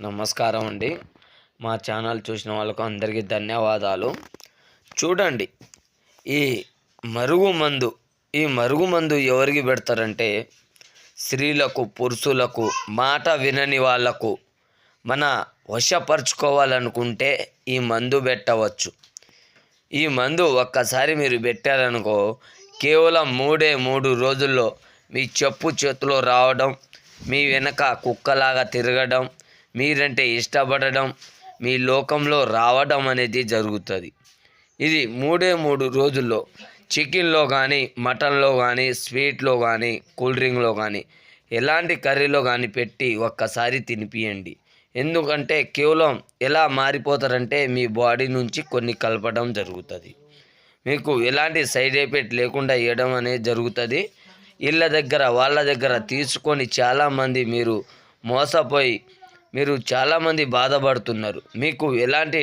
నమస్కారం అండి. మా ఛానల్ చూసిన వాళ్ళకు అందరికీ ధన్యవాదాలు. చూడండి, ఈ మరుగుమందు ఎవరికి పెడతారంటే స్త్రీలకు, పురుషులకు, మాట వినని వాళ్లకు మన వశపరుచుకోవాలనుకుంటే ఈ మందు పెట్టవచ్చు. ఈ మందు ఒక్కసారి మీరు పెట్టారనుకో, కేవలం 3 రోజుల్లో మీ చెప్పు చేతిలో రావడం, మీ వెనక కుక్కలాగా తిరగడం, మీరంటే ఇష్టపడడం, మీ లోకంలో రావడం అనేది జరుగుతుంది. ఇది 3 రోజుల్లో చికెన్లో కానీ, మటన్లో కానీ, స్వీట్లో కానీ, కూల్ డ్రింక్లో కానీ, ఎలాంటి కర్రీలో కానీ పెట్టి ఒక్కసారి తినిపియండి. ఎందుకంటే కేవలం ఎలా మారిపోతారంటే మీ బాడీ నుంచి కొన్ని కలపడం జరుగుతుంది. మీకు ఎలాంటి సైడ్ ఎఫెక్ట్ లేకుండా ఇవ్వడం అనేది జరుగుతుంది. వాళ్ళ దగ్గర తీసుకొని చాలామంది మీరు మోసపోయి చాలామంది బాధపడుతున్నారు. మీకు ఎలాంటి